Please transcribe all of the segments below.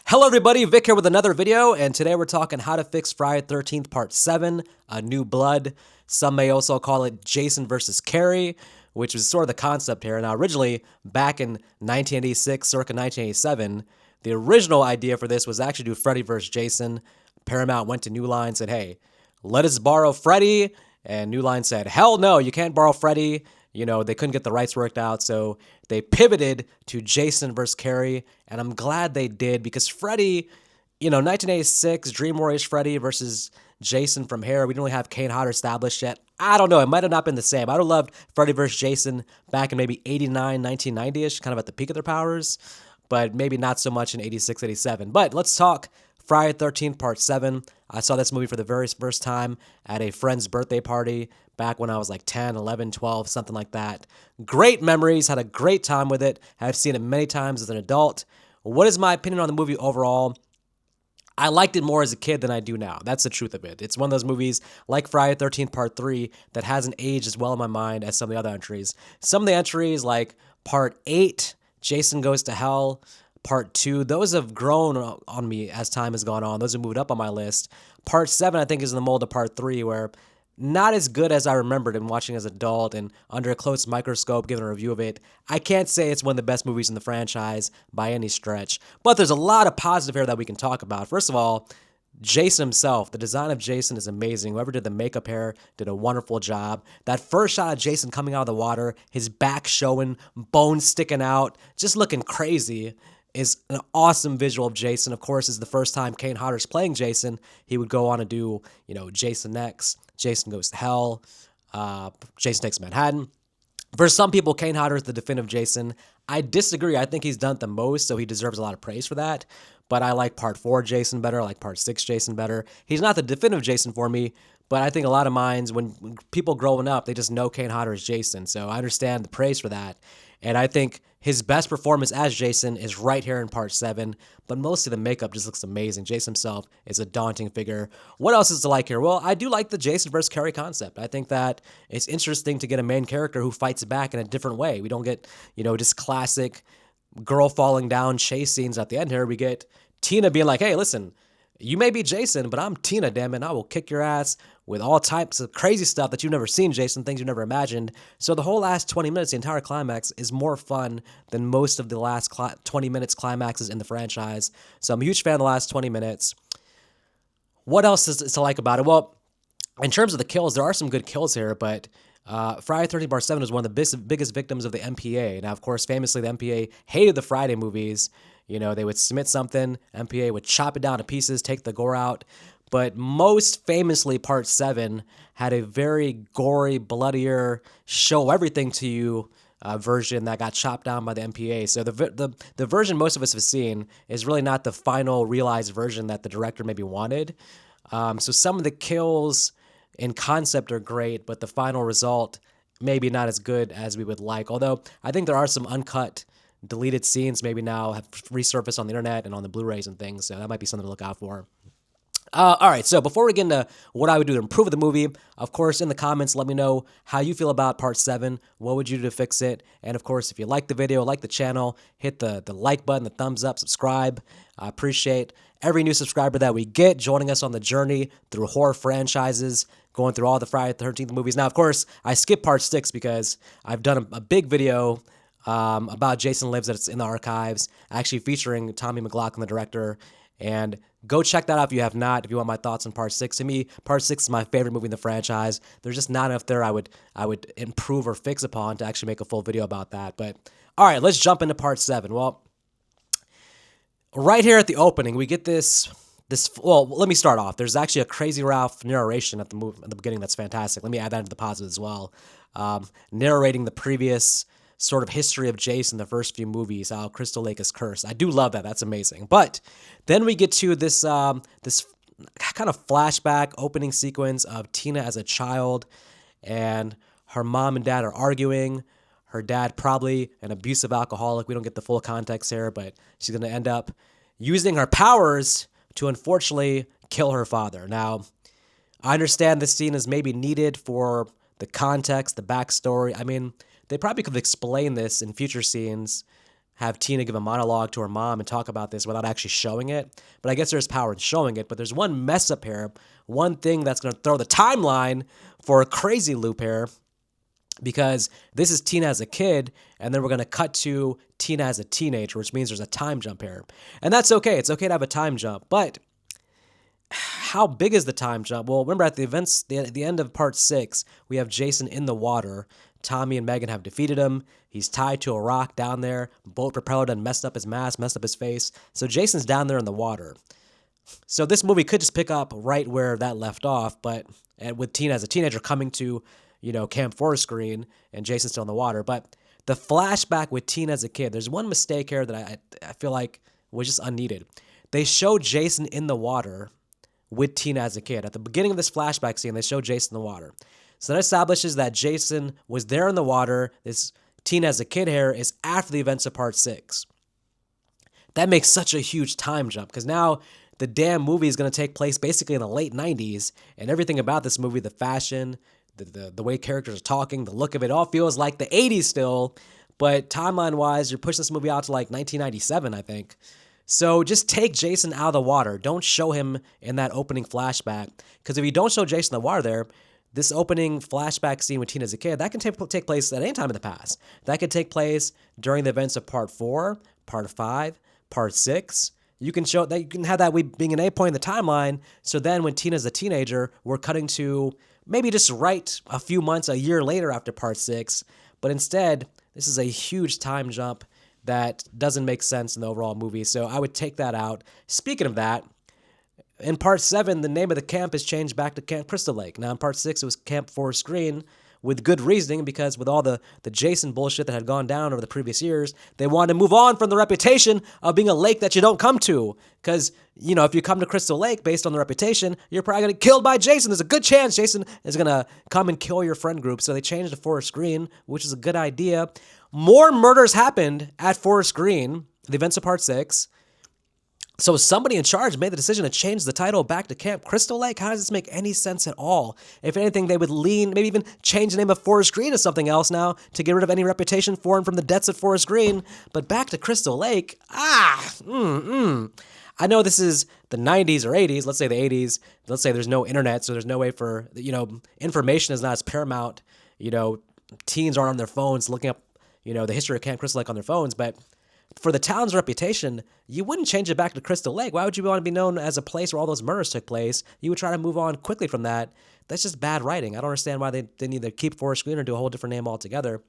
Hello everybody, Vic here with another video, and today we're talking how to fix Friday the 13th Part 7, A New Blood. Some may also call it Jason versus Carrie, which was sort of the concept here. Now originally, back in 1986, circa 1987, the original idea for this was actually to do Freddy versus Jason. Paramount went to New Line and said, hey, let us borrow Freddy, and New Line said, hell no, you can't borrow Freddy. You know, they couldn't get the rights worked out, so they pivoted to Jason versus Carrie, and I'm glad they did because Freddy, 1986, Dream Warriors Freddy versus Jason from Hair, we didn't really have Kane Hodder established yet. I don't know, it might have not been the same. I would have loved Freddy versus Jason back in maybe 89, 1990-ish, kind of at the peak of their powers, but maybe not so much in 86, 87. But let's talk Friday the 13th Part 7. I saw this movie for the very first time at a friend's birthday party back when I was like 10, 11, 12, something like that. Great memories, had a great time with it. I've seen it many times as an adult. What is my opinion on the movie overall? I liked it more as a kid than I do now. That's the truth of it. It's one of those movies like Friday the 13th Part 3 that hasn't aged as well in my mind as some of the other entries. Some of the entries like Part 8, Jason Goes to Hell, Part 2, those have grown on me as time has gone on. Those have moved up on my list. Part 7, I think, is in the mold of Part 3, where not as good as I remembered in watching as an adult and under a close microscope, giving a review of it. I can't say it's one of the best movies in the franchise by any stretch, but there's a lot of positive here that we can talk about. First of all, Jason himself, the design of Jason is amazing. Whoever did the makeup hair did a wonderful job. That first shot of Jason coming out of the water, his back showing, bones sticking out, just looking crazy, is an awesome visual of Jason. Of course, is the first time Kane Hodder's playing Jason. He would go on to do, Jason X, Jason Goes to Hell, Jason Takes Manhattan. For some people, Kane Hodder is the definitive Jason. I disagree. I think he's done it the most, so he deserves a lot of praise for that. But I like Part 4 Jason better. I like Part 6 Jason better. He's not the definitive Jason for me, but I think a lot of minds, when people growing up, they just know Kane Hodder as Jason. So I understand the praise for that. And I think his best performance as Jason is right here in Part 7, but mostly the makeup just looks amazing. Jason himself is a daunting figure. What else is to like here? Well, I do like the Jason versus Carrie concept. I think that it's interesting to get a main character who fights back in a different way. We don't get, just classic girl falling down chase scenes at the end here. We get Tina being like, hey, listen, you may be Jason, but I'm Tina, damn it. I will kick your ass with all types of crazy stuff that you've never seen, Jason, things you've never imagined. So the whole last 20 minutes, the entire climax, is more fun than most of the last 20 minutes climaxes in the franchise. So I'm a huge fan of the last 20 minutes. What else is to like about it? Well, in terms of the kills, there are some good kills here, but Friday the 13th Part 7 was one of the biggest victims of the MPA. Now, of course, famously, the MPA hated the Friday movies. They would submit something, MPA would chop it down to pieces, take the gore out. But most famously, Part 7 had a very gory, bloodier, show everything to you version that got chopped down by the MPA. So the version most of us have seen is really not the final realized version that the director maybe wanted. So some of the kills in concept are great, but the final result maybe not as good as we would like. Although I think there are some uncut, deleted scenes maybe now have resurfaced on the internet and on the Blu-rays and things, so that might be something to look out for. All right, so before we get into what I would do to improve the movie, of course, in the comments, let me know how you feel about Part 7. What would you do to fix it? And, of course, if you like the video, like the channel, hit the like button, the thumbs up, subscribe. I appreciate every new subscriber that we get joining us on the journey through horror franchises, going through all the Friday the 13th movies. Now, of course, I skipped Part 6 because I've done a big video about Jason Lives that's in the archives, actually featuring Tommy McLaughlin, the director. And go check that out if you have not, if you want my thoughts on Part 6. To me, Part 6 is my favorite movie in the franchise. There's just not enough there I would improve or fix upon to actually make a full video about that. But all right, let's jump into Part 7. Well, right here at the opening, we get this. Well, let me start off. There's actually a Crazy Ralph narration at the beginning that's fantastic. Let me add that into the positive as well. Narrating the previous sort of history of Jason, the first few movies, how Crystal Lake is cursed. I do love that. That's amazing. But then we get to this this kind of flashback opening sequence of Tina as a child, and her mom and dad are arguing. Her dad probably an abusive alcoholic. We don't get the full context here, but she's going to end up using her powers to unfortunately kill her father. Now, I understand this scene is maybe needed for the context, the backstory. I mean, they probably could have explained this in future scenes, have Tina give a monologue to her mom and talk about this without actually showing it. But I guess there's power in showing it. But there's one mess up here, one thing that's going to throw the timeline for a crazy loop here, because this is Tina as a kid, and then we're going to cut to Tina as a teenager, which means there's a time jump here. And that's okay. It's okay to have a time jump. But how big is the time jump? Well, remember at the end of part 6, we have Jason in the water. Tommy and Megan have defeated him. He's tied to a rock down there. Boat propeller done messed up his mask, messed up his face. So Jason's down there in the water. So this movie could just pick up right where that left off, but with Tina as a teenager coming to, Camp Forest Green, and Jason's still in the water. But the flashback with Tina as a kid, there's one mistake here that I feel like was just unneeded. They show Jason in the water with Tina as a kid. At the beginning of this flashback scene, they show Jason in the water. So that establishes that Jason was there in the water. This Tina as a kid here is after the events of part 6. That makes such a huge time jump, because now the damn movie is going to take place basically in the late 90s, and everything about this movie, the fashion, the way characters are talking, the look of it, all feels like the 80s still, but timeline-wise, you're pushing this movie out to like 1997, I think. So just take Jason out of the water. Don't show him in that opening flashback, because if you don't show Jason in the water there, this opening flashback scene with Tina as a kid, that can take place at any time in the past. That could take place during the events of part 4, part 5, part 6. You can show that, you can have that being an A point in the timeline. So then when Tina's a teenager, we're cutting to maybe just right a few months, a year later after part 6. But instead, this is a huge time jump that doesn't make sense in the overall movie. So I would take that out. Speaking of that, in part 7, the name of the camp is changed back to Camp Crystal Lake. Now in part 6, it was Camp Forest Green, with good reasoning, because with all the Jason bullshit that had gone down over the previous years, they wanted to move on from the reputation of being a lake that you don't come to. Because, if you come to Crystal Lake based on the reputation, you're probably going to get killed by Jason. There's a good chance Jason is going to come and kill your friend group. So they changed to Forest Green, which is a good idea. More murders happened at Forest Green, the events of part 6. So somebody in charge made the decision to change the title back to Camp Crystal Lake. How does this make any sense at all? If anything, they would maybe even change the name of Forest Green to something else now to get rid of any reputation for him from the deaths at Forest Green. But back to Crystal Lake, I know this is the 90s or 80s, let's say the 80s. Let's say there's no internet, so there's no way for, information is not as paramount. Teens aren't on their phones looking up, the history of Camp Crystal Lake on their phones, but for the town's reputation, you wouldn't change it back to Crystal Lake. Why would you want to be known as a place where all those murders took place? You would try to move on quickly from that. That's just bad writing. I don't understand why they didn't either keep Forest Green or do a whole different name altogether.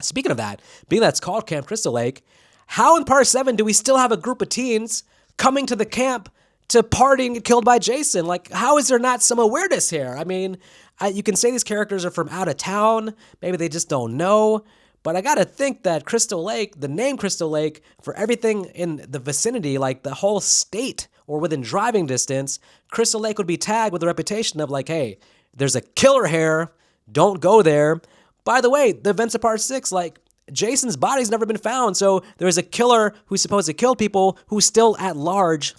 Speaking of that, being that's called Camp Crystal Lake, how in part 7 do we still have a group of teens coming to the camp to party and get killed by Jason? Like, how is there not some awareness here? I mean, you can say these characters are from out of town. Maybe they just don't know. But I got to think that Crystal Lake, the name Crystal Lake, for everything in the vicinity, like the whole state or within driving distance, Crystal Lake would be tagged with the reputation of like, hey, there's a killer here, don't go there. By the way, the events of part 6, like Jason's body's never been found, so there's a killer who's supposed to kill people who's still at large.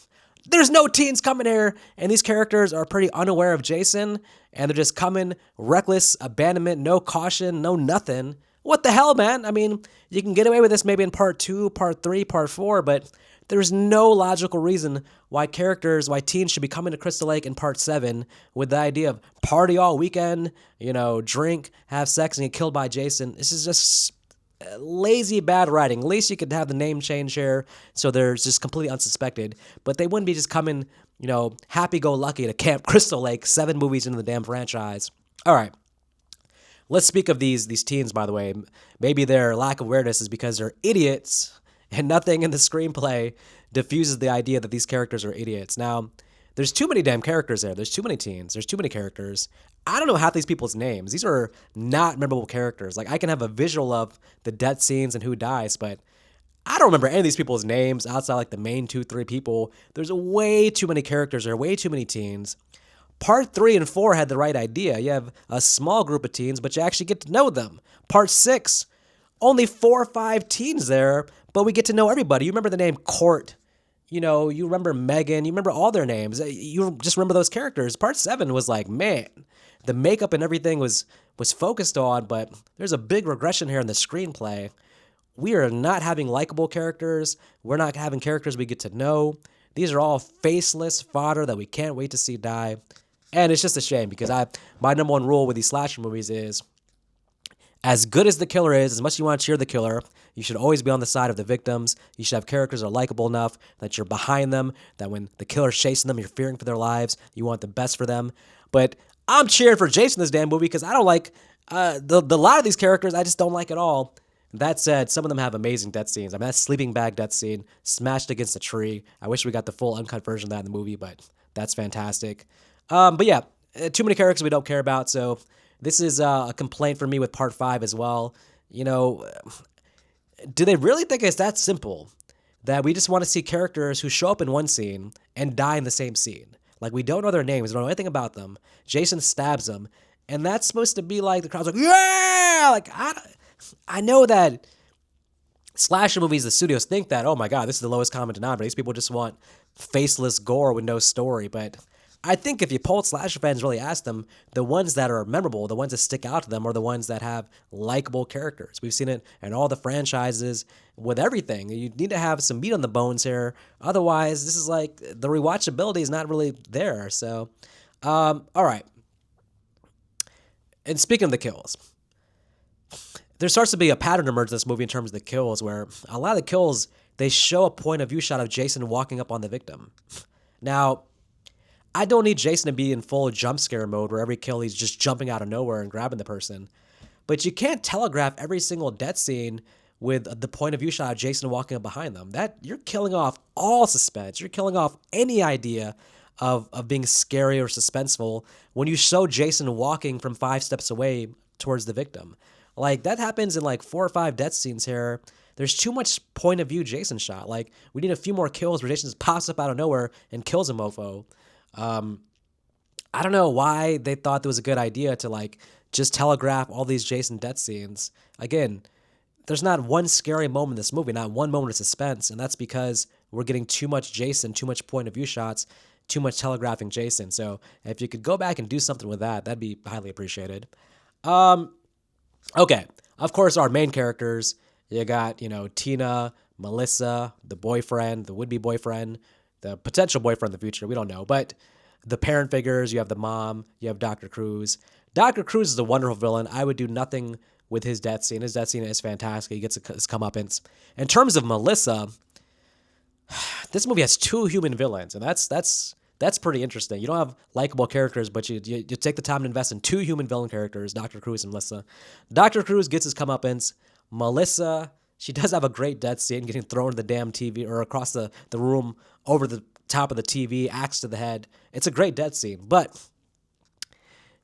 There's no teens coming here, and these characters are pretty unaware of Jason, and they're just coming, reckless abandonment, no caution, no nothing. What the hell, man? I mean, you can get away with this maybe in part 2, part 3, part 4, but there's no logical reason why teens should be coming to Crystal Lake in part 7 with the idea of party all weekend, drink, have sex, and get killed by Jason. This is just lazy, bad writing. At least you could have the name change here so they're just completely unsuspected, but they wouldn't be just coming, happy-go-lucky to Camp Crystal Lake 7 movies into the damn franchise. All right. Let's speak of these teens, by the way. Maybe their lack of awareness is because they're idiots, and nothing in the screenplay diffuses the idea that these characters are idiots. Now, there's too many damn characters there. There's too many teens. There's too many characters. I don't know half these people's names. These are not memorable characters. Like, I can have a visual of the death scenes and who dies, but I don't remember any of these people's names outside like the main 2-3 people. There's way too many characters. There are way too many teens. Part 3 and 4 had the right idea. You have a small group of teens, but you actually get to know them. Part 6, only 4 or 5 teens there, but we get to know everybody. You remember the name Court. You remember Megan. You remember all their names. You just remember those characters. Part 7 was like, man, the makeup and everything was focused on, but there's a big regression here in the screenplay. we are not having likable characters. We're not having characters we get to know. These are all faceless fodder that we can't wait to see die. And it's just a shame because my number one rule with these slasher movies is as good as the killer is, as much as you want to cheer the killer, you should always be on the side of the victims. You should have characters that are likable enough that you're behind them, that when the killer's chasing them, you're fearing for their lives. You want the best for them. But I'm cheering for Jason in this damn movie because I don't like the lot of these characters. I just don't like at all. That said, some of them have amazing death scenes. I mean, that sleeping bag death scene, smashed against a tree. I wish we got the full uncut version of that in the movie, but that's fantastic. But yeah, too many characters we don't care about, so this is a complaint for me with part 5 as well. You know, do they really think it's that simple that we just want to see characters who show up in one scene and die in the same scene? Like, we don't know their names, we don't know anything about them. Jason stabs them, and that's supposed to be like, the crowd's like, yeah! Like, I know that slasher movies, the studios think that, oh my God, this is the lowest common denominator. These people just want faceless gore with no story. But I think if you polled slasher fans, really ask them, the ones that are memorable, the ones that stick out to them are the ones that have likable characters. We've seen it in all the franchises with everything. You need to have some meat on the bones here. Otherwise, this is like, the rewatchability is not really there. So, all right. And speaking of the kills, there starts to be a pattern emerge in this movie in terms of the kills, where a lot of the kills, they show a point of view shot of Jason walking up on the victim. Now, I don't need Jason to be in full jump scare mode where every kill he's just jumping out of nowhere and grabbing the person. But you can't telegraph every single death scene with the point of view shot of Jason walking up behind them. That you're killing off all suspense. You're killing off any idea of being scary or suspenseful when you show Jason walking from 5 steps away towards the victim. Like, that happens in like 4 or 5 death scenes here. There's too much point of view Jason shot. Like, we need a few more kills where Jason just pops up out of nowhere and kills a mofo. I don't know why they thought that was a good idea to like just telegraph all these Jason death scenes. Again, there's not one scary moment in this movie, not one moment of suspense, and that's because we're getting too much Jason, too much point of view shots, too much telegraphing Jason. So if you could go back and do something with that, that'd be highly appreciated. Okay, of course, our main characters, you got, Tina, Melissa, the boyfriend, the would-be boyfriend, the potential boyfriend in the future, we don't know, but the parent figures, you have the mom, you have Dr. Cruz. Dr. Cruz is a wonderful villain. I would do nothing with his death scene. His death scene is fantastic. He gets his comeuppance. In terms of Melissa, this movie has 2 human villains, and that's pretty interesting. You don't have likable characters, but you take the time to invest in 2 human villain characters, Dr. Cruz and Melissa. Dr. Cruz gets his comeuppance. Melissa, she does have a great death scene, getting thrown to the damn TV or across the room over the top of the TV, axe to the head. It's a great death scene, but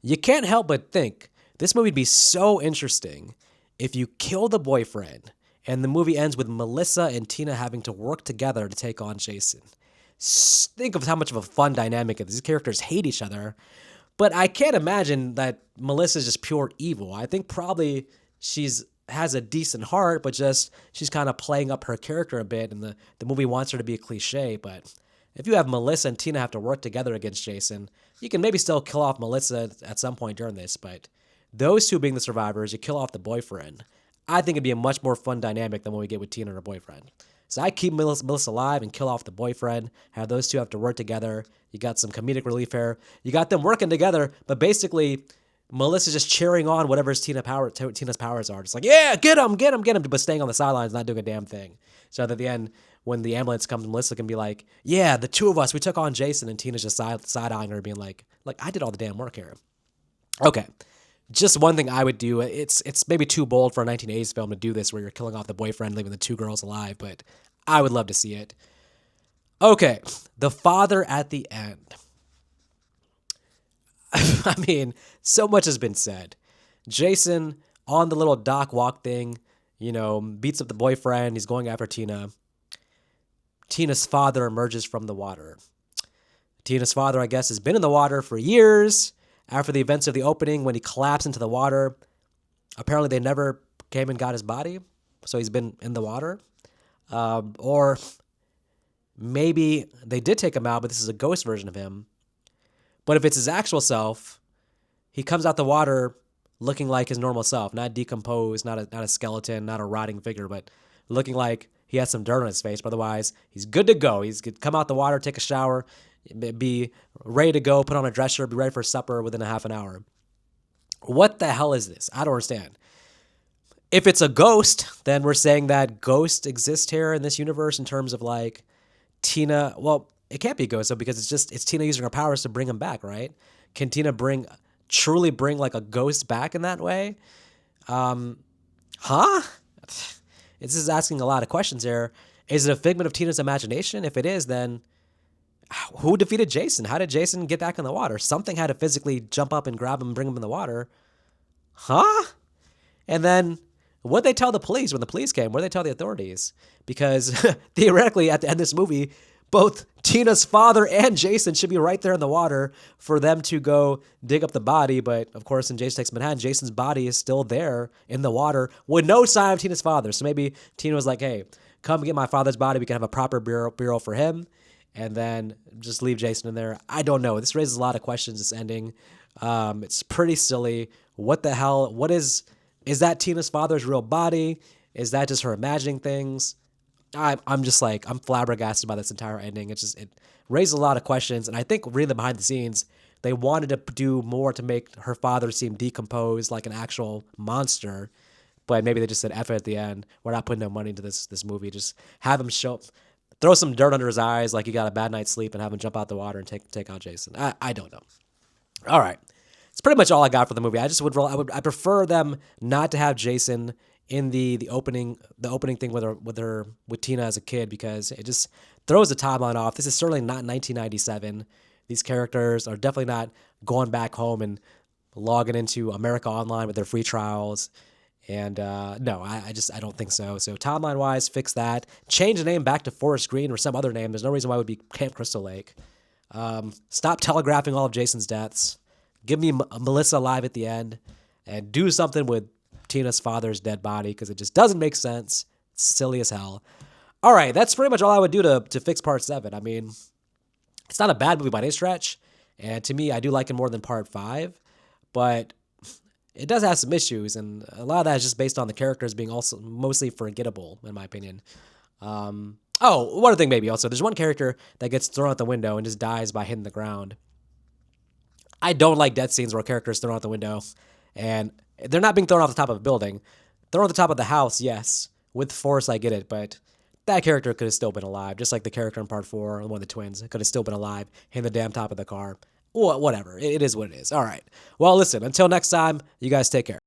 you can't help but think this movie would be so interesting if you kill the boyfriend and the movie ends with Melissa and Tina having to work together to take on Jason. Think of how much of a fun dynamic it is. These characters hate each other, but I can't imagine that Melissa's just pure evil. I think probably has a decent heart, but just she's kind of playing up her character a bit, and the movie wants her to be a cliche. But if you have Melissa and Tina have to work together against Jason, you can maybe still kill off Melissa at some point during this, but those 2 being the survivors, you kill off the boyfriend. I think it'd be a much more fun dynamic than what we get with Tina and her boyfriend. So I keep Melissa alive and kill off the boyfriend, have those 2 have to work together. You got some comedic relief here. You got them working together, but basically Melissa's just cheering on whatever Tina's powers are. Just like, yeah, get him, but staying on the sidelines, not doing a damn thing. So that at the end, when the ambulance comes, Melissa can be like, yeah, the 2 of us, we took on Jason, and Tina's just side-eyeing her, being like, I did all the damn work here. Okay. Just one thing I would do, it's maybe too bold for a 1980s film to do this where you're killing off the boyfriend, leaving the 2 girls alive, but I would love to see it. Okay, the father at the end. I mean, so much has been said. Jason, on the little dock walk thing, beats up the boyfriend, he's going after Tina. Tina's father emerges from the water. Tina's father, I guess, has been in the water for years. After the events of the opening, when he collapsed into the water, apparently they never came and got his body, so he's been in the water. Or maybe they did take him out, but this is a ghost version of him. But if it's his actual self, he comes out the water looking like his normal self, not decomposed, not a skeleton, not a rotting figure, but looking like he has some dirt on his face. But otherwise, he's good to go. He's good. Come out the water, take a shower, be ready to go, put on a dress shirt, be ready for supper within a half an hour. What the hell is this? I don't understand. If it's a ghost, then we're saying that ghosts exist here in this universe in terms of like Tina. Well, it can't be a ghost though, because it's Tina using her powers to bring him back, right? Can Tina truly bring like a ghost back in that way? Huh? This is asking a lot of questions here. Is it a figment of Tina's imagination? If it is, then who defeated Jason? How did Jason get back in the water? Something had to physically jump up and grab him and bring him in the water. Huh? And then what'd they tell the police when the police came? What'd they tell the authorities? Because theoretically, at the end of this movie, both Tina's father and Jason should be right there in the water for them to go dig up the body. But of course, in Jason Takes Manhattan, Jason's body is still there in the water with no sign of Tina's father. So maybe Tina was like, hey, come get my father's body. We can have a proper burial for him. And then just leave Jason in there. I don't know. This raises a lot of questions, this ending. It's pretty silly. What the hell? Is that Tina's father's real body? Is that just her imagining things? I'm just like, I'm flabbergasted by this entire ending. It raised a lot of questions. And I think reading the behind the scenes, they wanted to do more to make her father seem decomposed like an actual monster. But maybe they just said F it at the end. We're not putting no money into this movie. Just have him throw some dirt under his eyes like he got a bad night's sleep and have him jump out the water and take out Jason. I don't know. All right. It's pretty much all I got for the movie. I prefer them not to have Jason in the opening thing with Tina as a kid, because it just throws the timeline off. This is certainly not 1997. These characters are definitely not going back home and logging into America Online with their free trials. And no, I don't think so. So timeline wise, fix that. Change the name back to Forest Green or some other name. There's no reason why it would be Camp Crystal Lake. Stop telegraphing all of Jason's deaths. Give me Melissa alive at the end, and do something with Tina's father's dead body, because it just doesn't make sense. It's silly as hell. All right, that's pretty much all I would do to fix Part 7. I mean, it's not a bad movie by any stretch, and to me, I do like it more than Part 5, but it does have some issues, and a lot of that is just based on the characters being also mostly forgettable, in my opinion. One other thing maybe also. There's one character that gets thrown out the window and just dies by hitting the ground. I don't like death scenes where a character is thrown out the window, and they're not being thrown off the top of a building. Thrown off the top of the house, yes. With force, I get it, but that character could have still been alive, just like the character in Part 4, one of the twins, could have still been alive, hitting the damn top of the car. Whatever. It is what it is. All right. Well, listen, until next time, you guys take care.